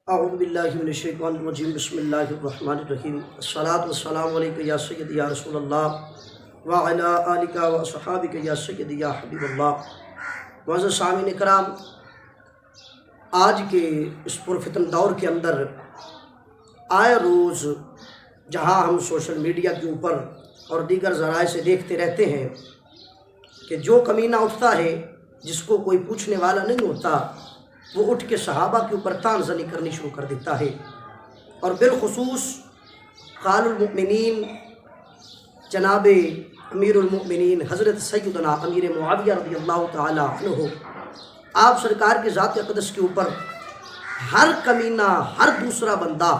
اعوذ باللہ من الشیطان الرجیم بسم اللہ الرحمن الرحیم الصلاۃ والسلام علیکہ یا سیدی یا رسول اللہ وعلی آلک و اصحابک یا سیدی یا حبیب اللہ۔ معزز سامعین کرام، آج کے اس پرفتن دور کے اندر آئے روز جہاں ہم سوشل میڈیا کے اوپر اور دیگر ذرائع سے دیکھتے رہتے ہیں کہ جو کمینہ اٹھتا ہے جس کو کوئی پوچھنے والا نہیں ہوتا وہ اٹھ کے صحابہ کے اوپر طعن زنی کرنی شروع کر دیتا ہے، اور بالخصوص قال المؤمنین جناب امیر المؤمنین حضرت سیدنا امیر معاویہ رضی اللہ تعالی عنہ آپ سرکار کے ذات اقدس کے اوپر ہر کمینہ، ہر دوسرا بندہ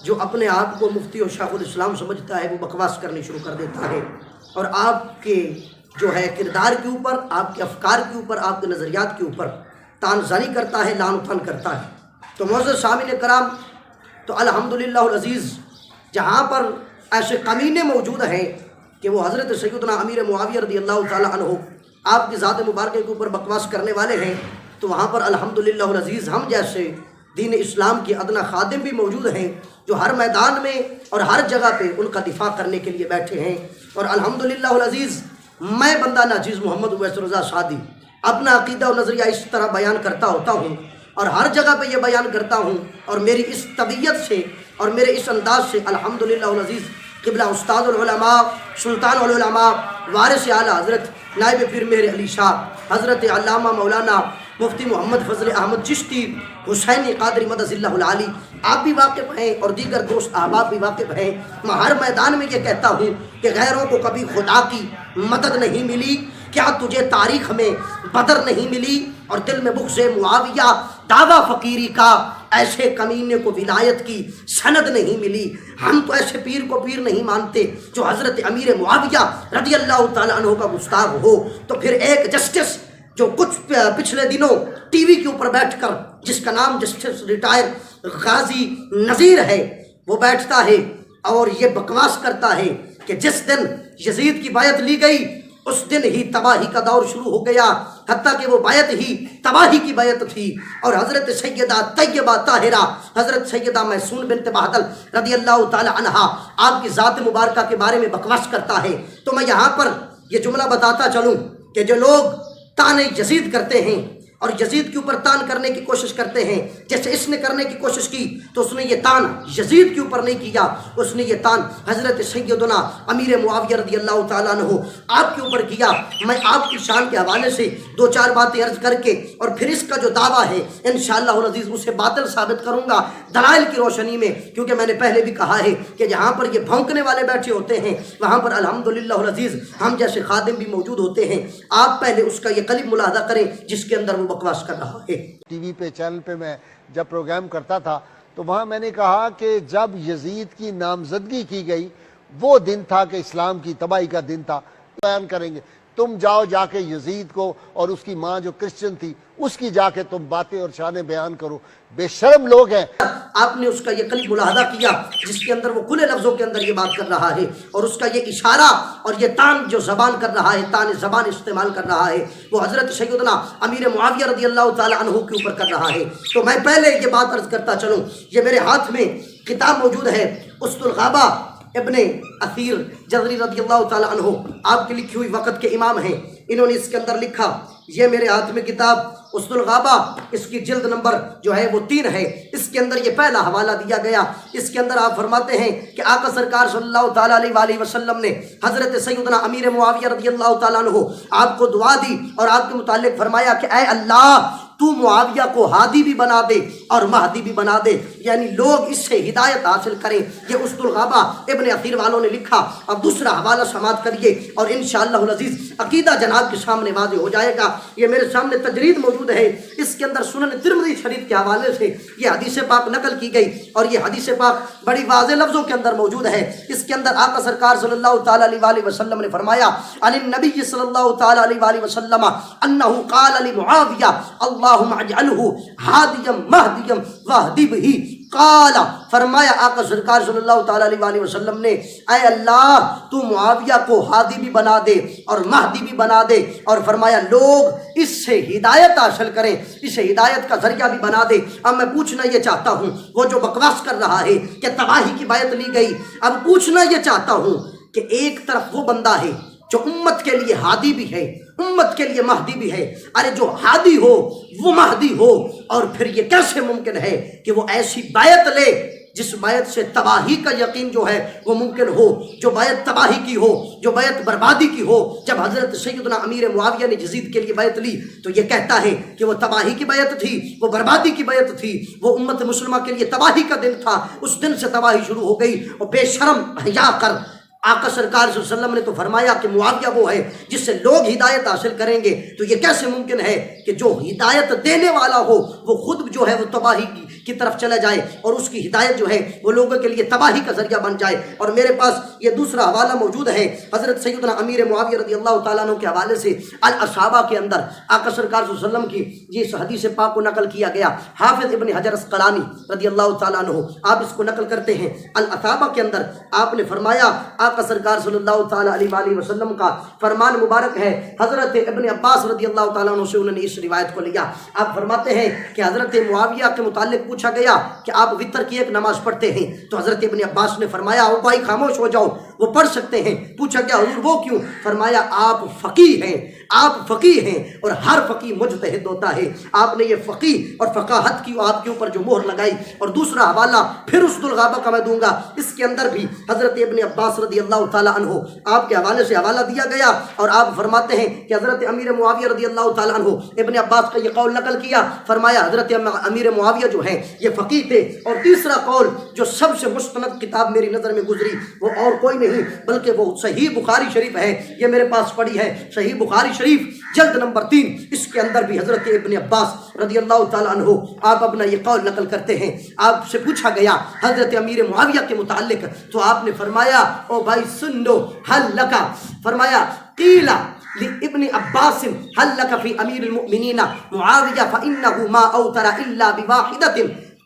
جو اپنے آپ کو مفتی و شیخ الاسلام سمجھتا ہے وہ بکواس کرنی شروع کر دیتا ہے، اور آپ کے جو ہے کردار کے اوپر، آپ کے افکار کے اوپر، آپ کے نظریات کے اوپر طعن زنی کرتا ہے، لعن و طعن کرتا ہے۔ تو معزز سامعین کرام، تو الحمدللہ العزیز جہاں پر ایسے کمینے موجود ہیں کہ وہ حضرت سیدنا امیر معاویہ رضی اللہ تعالی عنہ آپ کی ذات مبارکہ کے اوپر بکواس کرنے والے ہیں، تو وہاں پر الحمدللہ العزیز ہم جیسے دین اسلام کے ادنا خادم بھی موجود ہیں جو ہر میدان میں اور ہر جگہ پہ ان کا دفاع کرنے کے لیے بیٹھے ہیں۔ اور الحمدللہ العزیز میں بندہ ناچیز محمد اویس رضا سعدی اپنا عقیدہ و نظریہ اس طرح بیان کرتا ہوتا ہوں اور ہر جگہ پہ یہ بیان کرتا ہوں، اور میری اس طبیعت سے اور میرے اس انداز سے الحمدللہ العزیز قبلہ استاد العلماء سلطان العلماء وارث اعلیٰ حضرت نائب پیر مہر علی شاہ حضرت علامہ مولانا مفتی محمد فضل احمد چشتی حسینی قادری مدد اللہ العالی آپ بھی واقف ہیں اور دیگر دوست احباب بھی واقف ہیں۔ میں ہر میدان میں یہ کہتا ہوں کہ غیروں کو کبھی خدا کی مدد نہیں ملی، کیا تجھے تاریخ میں بدر نہیں ملی؟ اور دل میں بغض معاویہ دعویٰ فقیری کا ایسے کمینے کو ولایت کی سند نہیں ملی۔ ہم تو ایسے پیر کو پیر نہیں مانتے جو حضرت امیر معاویہ رضی اللہ تعالیٰ عنہ کا گستاخ ہو۔ تو پھر ایک جسٹس جو کچھ پچھلے دنوں ٹی وی کے اوپر بیٹھ کر جس کا نام جسٹس ریٹائر غازی نذیر ہے، وہ بیٹھتا ہے اور یہ بکواس کرتا ہے کہ جس دن یزید کی بیعت لی گئی اس دن ہی تباہی کا دور شروع ہو گیا، حتیٰ کہ وہ بیعت ہی تباہی کی بیعت تھی، اور حضرت سیدہ طیبہ طاہرہ حضرت سیدہ میسون بنت بہدل رضی اللہ تعالی عنہا آپ کی ذات مبارکہ کے بارے میں بکواس کرتا ہے۔ تو میں یہاں پر یہ جملہ بتاتا چلوں کہ جو لوگ طعن یزید کرتے ہیں اور یزید کے اوپر طعن کرنے کی کوشش کرتے ہیں، جیسے اس نے کرنے کی کوشش کی تو اس نے یہ طعن یزید کے اوپر نہیں کیا، اس نے یہ طعن حضرت سیدنا امیر معاویہ رضی اللہ تعالیٰ عنہ آپ کے اوپر کیا۔ میں آپ کی شان کے حوالے سے دو چار باتیں عرض کر کے اور پھر اس کا جو دعویٰ ہے انشاءاللہ العزیز اسے باطل ثابت کروں گا دلائل کی روشنی میں، کیونکہ میں نے پہلے بھی کہا ہے کہ جہاں پر یہ بھونکنے والے بیٹھے ہوتے ہیں وہاں پر الحمدللہ العزیز ہم جیسے خادم بھی موجود ہوتے ہیں۔ آپ پہلے اس کا یہ قلب ملاحظہ کریں جس کے اندر وہ بکواس کر رہا ہے۔ ٹی وی پہ چینل پہ میں جب پروگرام کرتا تھا تو وہاں میں نے کہا کہ جب یزید کی نامزدگی کی گئی وہ دن تھا کہ اسلام کی تباہی کا دن تھا۔ بیان کریں گے تم جاؤ جا کے یزید کو اور اس کی ماں جو کرسچن تھی اس کی جا کے تم باتیں اور شانیں بیان کرو، بے شرم لوگ ہیں۔ آپ نے اس کا یہ قلب ملاحظہ کیا جس کے اندر وہ کھلے لفظوں کے اندر یہ بات کر رہا ہے، اور اس کا یہ اشارہ اور یہ طعن جو زبان کر رہا ہے، طعن زبان استعمال کر رہا ہے، وہ حضرت سیدنا امیر معاویہ رضی اللہ تعالی عنہ کے اوپر کر رہا ہے۔ تو میں پہلے یہ بات عرض کرتا چلوں، یہ میرے ہاتھ میں کتاب موجود ہے اسد الغابہ ابن اثیر جزری رضی اللہ تعالی عنہ آپ کی لکھی ہوئی وقت کے امام ہیں، انہوں نے اس کے اندر لکھا، یہ میرے ہاتھ میں کتاب اسد الغابہ اس کی جلد نمبر جو ہے وہ 3 ہے، اس کے اندر یہ پہلا حوالہ دیا گیا۔ اس کے اندر آپ فرماتے ہیں کہ آقا سرکار صلی اللہ تعالیٰ علیہ وآلہ وسلم نے حضرت سیدنا امیر معاویہ رضی اللہ تعالیٰ عنہ آپ کو دعا دی اور آپ کے متعلق فرمایا کہ اے اللہ تو معاویہ کو ہادی بھی بنا دے اور مہدی بھی بنا دے، یعنی لوگ اس سے ہدایت حاصل کریں۔ یہ اسد الغابہ ابن اثیر والوں نے لکھا۔ اب دوسرا حوالہ سماعت کریے اور انشاءاللہ العزیز عقیدہ جناب کے سامنے واضح ہو جائے گا۔ یہ میرے سامنے تجرید موجود ہے، اس کے اندر سنن ترمذی شریف کے حوالے سے یہ حدیث پاک نقل کی گئی، اور یہ حدیث پاک بڑی واضح لفظوں کے اندر موجود ہے۔ اس کے اندر آقا سرکار صلی اللہ تعالیٰ علیہ وآلہ وسلم نے فرمایا عن النبی صلی اللہ تعالیٰ علیہ وآلہ وسلم انہ قال لمعاویہ اللہم اجعلہ ہادیا مہدیا واہدی بہ قال فرمایا آقا سرکار صلی اللہ تعالیٰ علیہ وسلم نے اے اللہ تو معاویہ کو ہادی بھی بنا دے اور مہدی بھی بنا دے، اور فرمایا لوگ اس سے ہدایت حاصل کریں، اسے ہدایت کا ذریعہ بھی بنا دے۔ اب میں پوچھنا یہ چاہتا ہوں، وہ جو بکواس کر رہا ہے کہ تباہی کی بیعت لی گئی، اب پوچھنا یہ چاہتا ہوں کہ ایک طرف وہ بندہ ہے جو امت کے لیے ہادی بھی ہے، امت کے لیے مہدی بھی ہے، ارے جو ہادی ہو وہ مہدی ہو، اور پھر یہ کیسے ممکن ہے کہ وہ ایسی بیعت لے جس بیعت سے تباہی کا یقین جو ہے وہ ممکن ہو، جو بیعت تباہی کی ہو، جو بیعت بربادی کی ہو۔ جب حضرت سیدنا امیر معاویہ نے یزید کے لیے بیعت لی تو یہ کہتا ہے کہ وہ تباہی کی بیعت تھی، وہ بربادی کی بیعت تھی، وہ امت مسلمہ کے لیے تباہی کا دن تھا، اس دن سے تباہی شروع ہو گئی۔ اور بے شرم حیا کر، آقا سرکار صلی اللہ علیہ وسلم نے تو فرمایا کہ معاویہ وہ ہے جس سے لوگ ہدایت حاصل کریں گے، تو یہ کیسے ممکن ہے کہ جو ہدایت دینے والا ہو وہ خود جو ہے وہ تباہی کی طرف چلا جائے، اور اس کی ہدایت جو ہے وہ لوگوں کے لیے تباہی کا ذریعہ بن جائے۔ اور میرے پاس یہ دوسرا حوالہ موجود ہے حضرت سیدنا امیر معاویہ رضی اللہ تعالیٰ عنہ کے حوالے سے، الاصحابہ کے اندر آقا سرکار صلی اللہ علیہ وسلم کی اس حدیث پاک کو نقل کیا گیا۔ حافظ ابن حجر اسقلانی رضی اللہ تعالیٰ عنہ آپ اس کو نقل کرتے ہیں، الاصحابہ کے اندر آپ نے فرمایا، آقا سرکار صلی اللہ تعالیٰ علیہ وسلم کا فرمان مبارک ہے، حضرت ابن عباس رضی اللہ تعالیٰ عنہ سے انہوں نے اس روایت کو لیا۔ آپ فرماتے ہیں کہ حضرت معاویہ کے متعلق پوچھا گیا کہ آپ وتر کی ایک نماز پڑھتے ہیں، تو حضرت ابن عباس نے فرمایا او بھائی خاموش ہو جاؤ، وہ پڑھ سکتے ہیں۔ پوچھا گیا حضور وہ کیوں؟ فرمایا آپ فقیہ ہیں، آپ فقیہ ہیں، اور ہر فقیہ مجتہد ہوتا ہے۔ آپ نے یہ فقیہ اور فقاہت کی آپ کے اوپر جو مہر لگائی۔ اور دوسرا حوالہ پھر اسد الغابہ کا میں دوں گا، اس کے اندر بھی حضرت ابن عباس رضی اللہ تعالیٰ عنہ آپ کے حوالے سے حوالہ دیا گیا، اور آپ فرماتے ہیں کہ حضرت امیر معاویہ رضی اللہ تعالیٰ عنہ ابن عباس کا یہ قول نقل کیا، فرمایا حضرت امیر معاویہ جو ہے یہ فقیہ تھے۔ اور تیسرا قول جو سب سے مستند کتاب میری نظر میں گزری وہ اور کوئی نہیں بلکہ وہ صحیح بخاری شریف ہے، یہ میرے پاس پڑی ہے صحیح بخاری شریف جلد نمبر 3، اس کے اندر بھی حضرت ابن عباس رضی اللہ تعالیٰ عنہ آپ اپنا یہ قول نقل کرتے ہیں۔ آپ سے پوچھا گیا حضرت امیر معاویہ کے متعلق، تو آپ نے فرمایا او بھائی سن لو، حل لکا، فرمایا قیل لابن عباس حل لک فی امیر المؤمنین معاویہ فإنہ ما اوتر الا بواحدۃ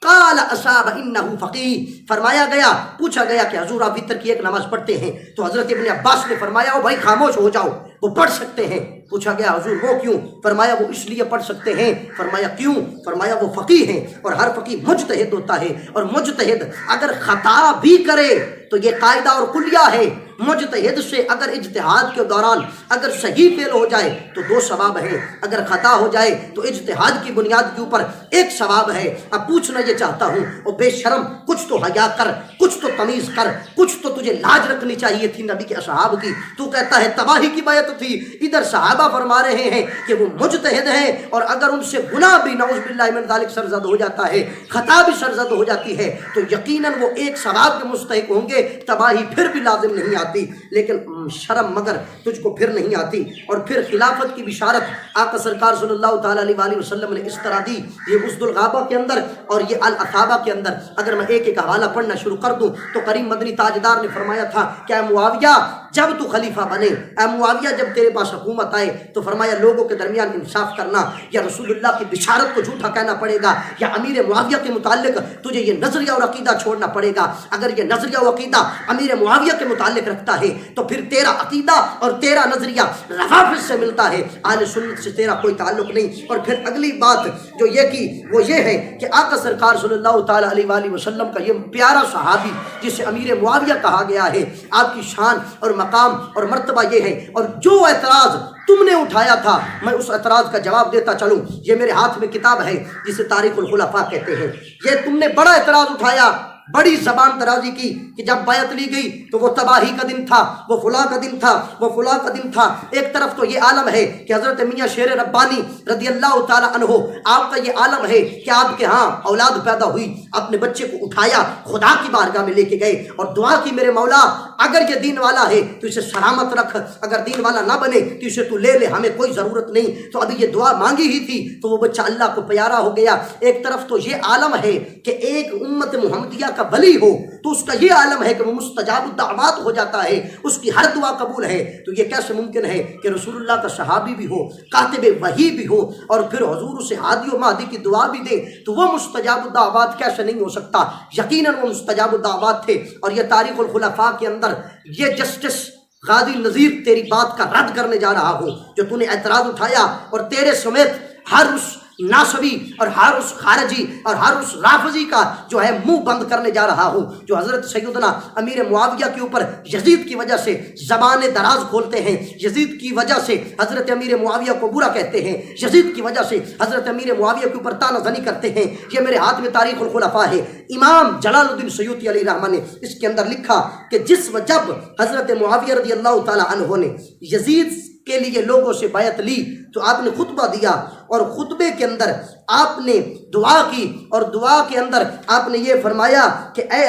قال اصاب انہ فقیہ۔ فرمایا گیا، پوچھا گیا کہ حضور آپ وتر کی ایک نماز پڑھتے ہیں، تو حضرت ابن عباس نے فرمایا او بھائی خاموش ہو جاؤ، وہ پڑھ سکتے ہیں۔ پوچھا گیا حضور وہ کیوں؟ فرمایا وہ اس لیے پڑھ سکتے ہیں۔ فرمایا کیوں؟ فرمایا وہ فقیہ ہیں، اور ہر فقیہ مجتہد ہوتا ہے، اور مجتہد اگر خطا بھی کرے تو یہ قاعدہ اور کلیہ ہے، مجتہد سے اگر اجتہاد کے دوران اگر صحیح فعل ہو جائے تو 2 ثواب ہیں، اگر خطا ہو جائے تو اجتہاد کی بنیاد کے اوپر 1 ثواب ہے۔ اب پوچھنا یہ چاہتا ہوں او بے شرم، کچھ تو حیا کر، کچھ تو تمیز کر، کچھ تو تجھے لاج رکھنی چاہیے تھی نبی کے اصحاب کی۔ تو کہتا ہے تباہی کی بیعت تھی، ادھر صحابہ فرما رہے ہیں کہ وہ مجتہد ہیں، اور اگر ان سے گناہ بھی نعوذ باللہ من ذالک سرزد ہو جاتا ہے، خطا بھی سرزد ہو جاتی ہے، تو یقیناً وہ 1 ثواب کے مستحق ہوں گے، تباہی پھر بھی لازم نہیں آتی۔ لیکن شرم مگر تجھ کو پھر نہیں آتی۔ اور پھر خلافت کی بشارت آقا سرکار صلی اللہ تعالیٰ علیہ وسلم نے اس طرح دی، یہ اسد الغابہ کے اندر اور یہ الاصحابہ کے اندر۔ اگر میں ایک ایک حوالہ پڑھنا شروع کر دوں تو کریم مدنی تاجدار نے فرمایا تھا کہ اے معاویہ جب تو خلیفہ بنے، اے معاویہ جب تیرے پاس حکومت آئے تو فرمایا لوگوں کے درمیان انصاف کرنا، یا رسول اللہ کی بشارت کو جھوٹا کہنا پڑے گا، یا امیر معاویہ کے متعلق تجھے یہ نظریہ اور عقیدہ چھوڑنا پڑے گا۔ اگر یہ نظریہ و عقیدہ امیر معاویہ کے متعلق رکھتا ہے تو پھر تیرا عقیدہ اور تیرا نظریہ روافض سے ملتا ہے، اہل سنت سے تیرا کوئی تعلق نہیں۔ اور پھر اگلی بات جو یہ کی وہ یہ ہے کہ آقا سرکار صلی اللہ تعالیٰ علیہ وسلم کا یہ پیارا صحابی جسے امیر معاویہ کہا گیا ہے، آپ کی شان اور مقام اور مرتبہ یہ ہے، اور جو اعتراض تم نے اٹھایا تھا میں اس اعتراض کا جواب دیتا چلوں۔ یہ میرے ہاتھ میں کتاب ہے جسے تاریخ الخلفاء کہتے ہیں۔ یہ تم نے بڑا اعتراض اٹھایا، بڑی زبان درازی کی کہ جب بیعت لی گئی تو وہ تباہی کا دن تھا، وہ فلاں کا دن تھا، وہ فلاں کا دن تھا۔ ایک طرف تو یہ عالم ہے کہ حضرت میاں شیر ربانی رضی اللہ تعالیٰ عنہ آپ کا یہ عالم ہے کہ آپ کے ہاں اولاد پیدا ہوئی، اپنے بچے کو اٹھایا، خدا کی بارگاہ میں لے کے گئے اور دعا کی میرے مولا اگر یہ دین والا ہے تو اسے سلامت رکھ، اگر دین والا نہ بنے تو اسے تو لے لے، ہمیں کوئی ضرورت نہیں۔ تو ابھی یہ دعا مانگی ہی تھی تو وہ بچہ اللہ کو پیارا ہو گیا۔ ایک طرف تو یہ عالم ہے کہ ایک امت محمدیہ کا ولی ہو تو اس کا یہ عالم ہے کہ وہ مستجاب الدعوات ہو جاتا ہے، اس کی ہر دعا قبول ہے، تو یہ کیسے ممکن ہے کہ رسول اللہ کا صحابی بھی ہو، کاتب وحی بھی ہو، اور پھر حضور اسے ہادی و مہدی کی دعا بھی دے، تو وہ مستجاب الدعوات کیسے نہیں ہو سکتا؟ یقیناً وہ مستجاب الدعوات تھے۔ اور یہ تاریخ الخلفاء کے اندر یہ جسٹس غازی نذیر تیری بات کا رد کرنے جا رہا ہوں جو تو نے اعتراض اٹھایا، اور تیرے سمیت ہر اس ناصبی اور ہر اس خارجی اور ہر اس رافضی کا جو ہے منہ بند کرنے جا رہا ہوں جو حضرت سیدنا امیر معاویہ کے اوپر یزید کی وجہ سے زبان دراز کھولتے ہیں، یزید کی وجہ سے حضرت امیر معاویہ کو برا کہتے ہیں، یزید کی وجہ سے حضرت امیر معاویہ کے اوپر طعنہ زنی کرتے ہیں۔ یہ میرے ہاتھ میں تاریخ الخلفاء ہے، امام جلال الدین سیوطی علیہ الرحمہ نے اس کے اندر لکھا کہ جب حضرت معاویہ رضی اللہ تعالی عنہ نے یزید کے لیے لوگوں سے بیعت لی تو آپ نے خطبہ دیا، اور خطبے کے اندر آپ نے دعا کی، اور دعا کے اندر آپ نے یہ فرمایا کہ اے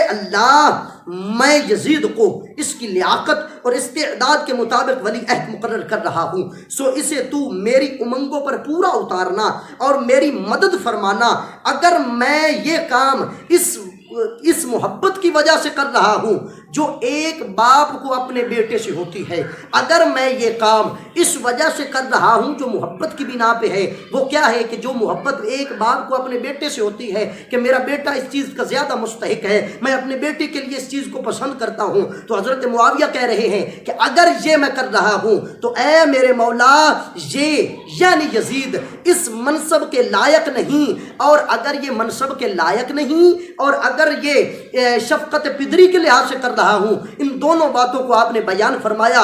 اللہ میں یزید کو اس کی لیاقت اور استعداد کے مطابق ولی عہد مقرر کر رہا ہوں، سو اسے تو میری امنگوں پر پورا اتارنا اور میری مدد فرمانا۔ اگر میں یہ کام اس محبت کی وجہ سے کر رہا ہوں جو ایک باپ کو اپنے بیٹے سے ہوتی ہے، اگر میں یہ کام اس وجہ سے کر رہا ہوں جو محبت کی بنا پہ ہے، وہ کیا ہے کہ جو محبت ایک باپ کو اپنے بیٹے سے ہوتی ہے کہ میرا بیٹا اس چیز کا زیادہ مستحق ہے، میں اپنے بیٹے کے لیے اس چیز کو پسند کرتا ہوں، تو حضرت معاویہ کہہ رہے ہیں کہ اگر یہ میں کر رہا ہوں تو اے میرے مولا، یہ یعنی یزید اس منصب کے لائق نہیں، اور اگر یہ منصب کے لائق نہیں اور اگر یہ شفقت پدری کے لحاظ سے کر رہا ہوں، ان دونوں باتوں کو آپ نے بیان فرمایا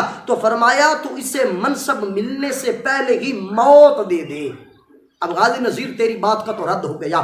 تو اسے منصب ملنے سے پہلے ہی موت دے دے۔ اب غازی نذیر تیری بات کا تو رد ہو گیا،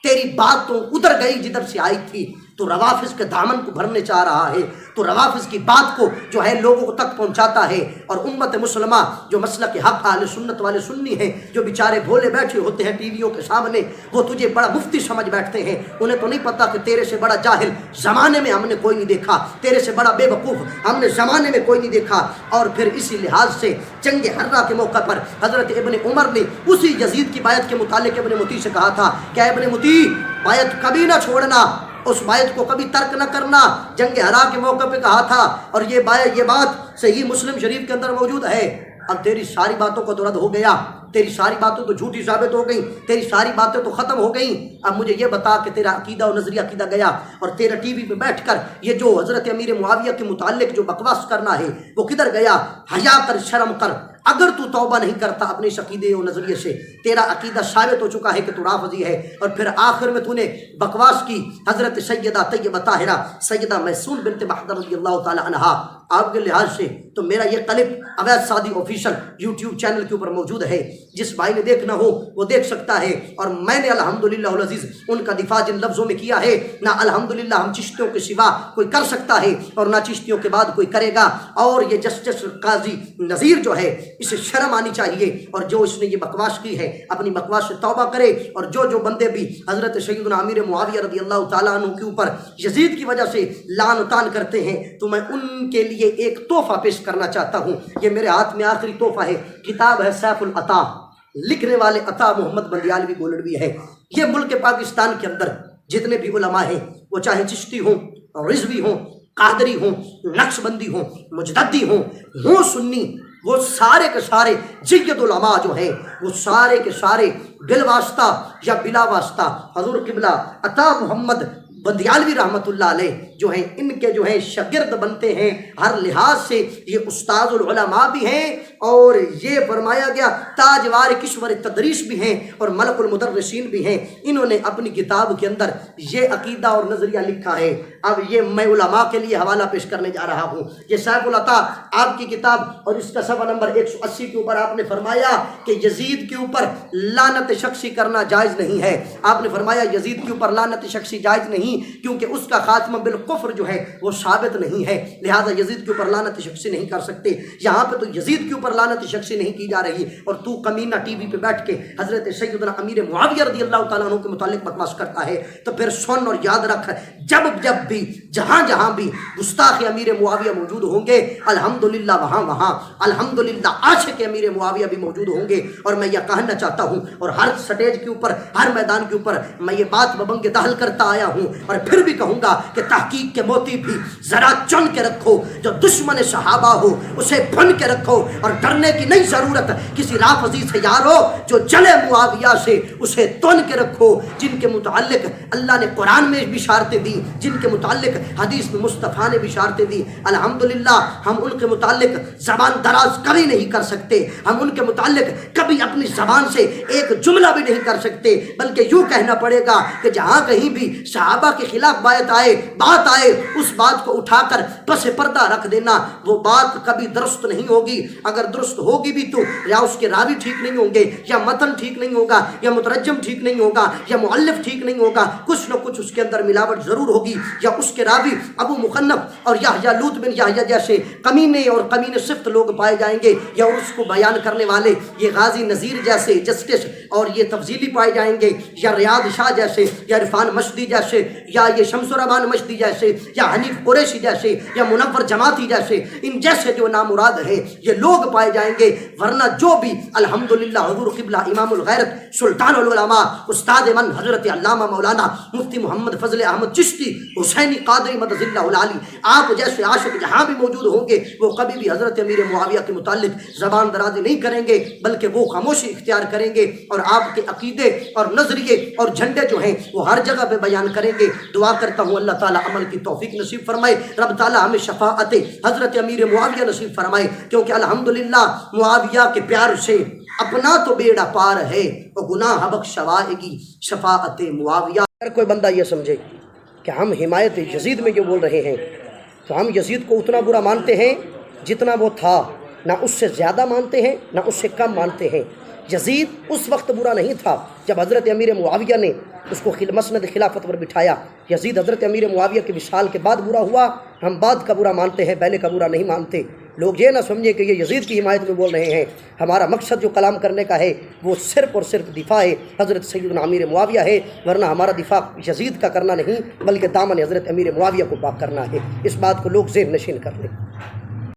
تیری بات تو ادھر گئی جدھر سے آئی تھی، تو روافظ کے دامن کو بھرنے چاہ رہا ہے، تو روافظ کی بات کو جو ہے لوگوں تک پہنچاتا ہے، اور امت مسلمہ جو مسلک حق اہل سنت والے سنی ہیں، جو بیچارے بھولے بیٹھے ہوتے ہیں ٹی ویوں کے سامنے، وہ تجھے بڑا مفتی سمجھ بیٹھتے ہیں، انہیں تو نہیں پتہ کہ تیرے سے بڑا جاہل زمانے میں ہم نے کوئی نہیں دیکھا، تیرے سے بڑا بے وقوف ہم نے زمانے میں کوئی نہیں دیکھا۔ اور پھر اسی لحاظ سے جنگ حرہ کے موقع پر حضرت ابن عمر نے اسی یزید کی بیعت کے متعلق ابن مطیع سے کہا تھا کہ اے ابن مطیع، بیعت کبھی نہ چھوڑنا، اس بیعت کو کبھی ترک نہ کرنا۔ جنگ حرہ کے موقع پہ کہا تھا، اور یہ بات صحیح مسلم شریف کے اندر موجود ہے۔ اب تیری ساری باتوں کو تو رد ہو گیا، تیری ساری باتیں تو جھوٹی ثابت ہو گئیں، تیری ساری باتیں تو ختم ہو گئیں۔ اب مجھے یہ بتا کہ تیرا عقیدہ اور نظریہ عقیدہ گیا، اور تیرا ٹی وی پہ بیٹھ کر یہ جو حضرت امیر معاویہ کے متعلق جو بکواس کرنا ہے وہ کدھر گیا؟ حیا کر، شرم کر۔ اگر تو توبہ نہیں کرتا اپنے اس عقیدے اور نظریے سے، تیرا عقیدہ ثابت ہو چکا ہے کہ تو رافضی ہے، اور پھر آخر میں تو نے بکواس کی حضرت سیدہ طیبہ طاہرہ سیدہ میسون بنت محضر رضی اللہ تعالی عنہا، آپ کے لحاظ سے تو میرا یہ clip Awais Saadi official YouTube channel کے اوپر موجود ہے، جس بھائی نے دیکھنا ہو وہ دیکھ سکتا ہے۔ اور میں نے الحمدللہ العزیز ان کا دفاع جن لفظوں میں کیا ہے، نہ الحمدللہ ہم چشتیوں کے سوا کوئی کر سکتا ہے اور نہ چشتیوں کے بعد کوئی کرے گا۔ اور یہ جسٹس قاضی نذیر جو ہے اسے شرم آنی چاہیے، اور جو اس نے یہ بکواس کی ہے اپنی بکواس سے توبہ کرے، اور جو بندے بھی حضرت سیدنا امیر معاویہ رضی اللہ تعالیٰ عنہ کے اوپر یزید کی وجہ سے لعن و طعن کرتے ہیں، تو میں ان کے لیے ایک تحفہ پیش کرنا چاہتا ہوں۔ یہ میرے ہاتھ میں آخری تحفہ ہے، کتاب ہے سیف العطا، لکھنے والے عطا محمد بندیالوی گولڑوی ہے۔ یہ ملک پاکستان کے اندر جتنے بھی علماء ہیں، وہ چاہے چشتی ہوں، رضوی ہوں، قادری ہوں، نقش بندی ہوں، مجددی ہوں سنی، وہ سارے کے سارے جید علماء جو ہیں وہ سارے کے سارے بالواسطہ یا بلا واسطہ حضور قبلہ عطا محمد بندیالوی رحمۃ اللہ علیہ جو ہیں ان کے جو ہیں شاگرد بنتے ہیں۔ ہر لحاظ سے یہ استاد العلماء بھی ہیں، اور یہ فرمایا گیا تاجوار کشور تدریس بھی ہیں، اور ملک المدرسین بھی ہیں۔ انہوں نے اپنی کتاب کے اندر یہ عقیدہ اور نظریہ لکھا ہے۔ اب یہ میں علماء کے لیے حوالہ پیش کرنے جا رہا ہوں۔ یہ سیف العطا آپ کی کتاب، اور اس کا صفحہ نمبر 180 کے اوپر آپ نے فرمایا کہ یزید کے اوپر لعنت شخصی کرنا جائز نہیں ہے۔ آپ نے فرمایا یزید کے اوپر لعنت شخصی جائز نہیں، کیونکہ اس کا خاتمہ بالکفر جو ہے وہ ثابت نہیں ہے، لہذا یزید کے اوپر لعنت شخصی نہیں کر سکتے۔ یہاں پہ تو یزید کے اوپر پر لعنت شخصی نہیں کی جا رہی، اور تو کمینہ ٹی وی پہ بیٹھ کے حضرت سیدنا امیر معاویہ رضی اللہ تعالیٰ عنہ کے متعلق بکواس کرتا ہے، تو پھر سن اور یاد رکھ، جب بھی جہاں جہاں بھی گستاخ امیر معاویہ موجود ہوں گے، الحمدللہ وہاں الحمدللہ عاشق امیر معاویہ بھی موجود ہوں گے۔ اور میں یہ کہنا چاہتا ہوں، اور ہر سٹیج کے اوپر، ہر میدان کے اوپر میں یہ بات ببنگ دہل کرتا آیا ہوں، اور پھر بھی کہوں گا کہ تحقیق کے موتی بھی ذرا چن کے رکھو، جو دشمن صحابہ ہو اسے بن کے رکھو، اور ڈرنے کی نہیں ضرورت کسی رافضی سے یارو جو جلے معاویہ سے، اسے تن کے رکھو، جن کے متعلق اللہ نے قرآن میں بشارتیں دی، جن کے متعلق حدیث میں مصطفیٰ نے بشارتیں دی۔ الحمدللہ ہم ان کے متعلق زبان دراز کبھی نہیں کر سکتے، ہم ان کے متعلق کبھی اپنی زبان سے ایک جملہ بھی نہیں کر سکتے، بلکہ یوں کہنا پڑے گا کہ جہاں کہیں بھی صحابہ کے خلاف بات آئے اس بات کو اٹھا کر پس پردہ رکھ دینا، وہ بات کبھی درست نہیں ہوگی۔ اگر درست ہوگی بھی تو یا اس کے راوی ٹھیک نہیں ہوں گے، یا متن ٹھیک نہیں ہوگا، یا مترجم ٹھیک نہیں ہوگا، یا مؤلف ٹھیک نہیں ہوگا، کچھ نہ کچھ اس کے اندر ملاوٹ ضرور ہوگی، یا اس کے راوی ابو مخنف اور یحییٰ لوط بن یحییٰ جیسے کمینے اور کمینے صفت لوگ پائے جائیں گے، یا اس کو بیان کرنے والے یہ غازی نذیر جیسے جسٹس اور یہ تفضیلی پائے جائیں گے، یا ریاض شاہ جیسے، یا عرفان مشدی جیسے، یا یہ شمس الرحمان مشدی جیسے، یا حنیف قریشی جیسے، یا منور جماعتی جیسے، ان جیسے جو نامراد ہیں یہ لوگ پائے جائیں گے۔ ورنہ جو بھی الحمدللہ حضور قبلہ امام الغیرت سلطان العلماء استاد من حضرت علامہ مولانا مفتی محمد فضل احمد چشتی حسینی قادری مدد اللہ العالی، آپ جیسے عاشق جہاں بھی موجود ہوں گے، وہ کبھی بھی حضرت امیر معاویہ کے متعلق زبان درازی نہیں کریں گے، بلکہ وہ خاموشی اختیار کریں گے، اور آپ کے عقیدے اور نظریے اور جھنڈے جو ہیں وہ ہر جگہ پہ بیان کریں گے۔ دعا کرتا ہوں اللہ تعالیٰ عمل کی توفیق نصیب فرمائے، رب تعالیٰ ہمیں شفاعت حضرت امیر معاویہ نصیب فرمائے، کیونکہ الحمدللہ معاویہ کے پیار سے اپنا تو بیڑا پار ہے، اور گناہ بخشوائے گی شفاعت معاویہ۔ اگر کوئی بندہ یہ سمجھے کہ ہم حمایت یزید میں جو بول رہے ہیں تو ہم یزید کو اتنا برا مانتے ہیں جتنا وہ تھا، نہ اس سے زیادہ مانتے ہیں نہ اس سے کم مانتے ہیں۔ یزید اس وقت برا نہیں تھا جب حضرت امیر معاویہ نے اس کو مسند خلافت پر بٹھایا، یزید حضرت امیر معاویہ کے وصال کے بعد برا ہوا۔ ہم بعد کا برا مانتے ہیں، پہلے کا برا نہیں مانتے۔ لوگ یہ نہ سمجھیں کہ یہ یزید کی حمایت میں بول رہے ہیں، ہمارا مقصد جو کلام کرنے کا ہے وہ صرف اور صرف دفاع حضرت سیدنا امیر معاویہ ہے، ورنہ ہمارا دفاع یزید کا کرنا نہیں بلکہ دامن حضرت امیر معاویہ کو پاک کرنا ہے۔ اس بات کو لوگ ذہن نشین کر لیں۔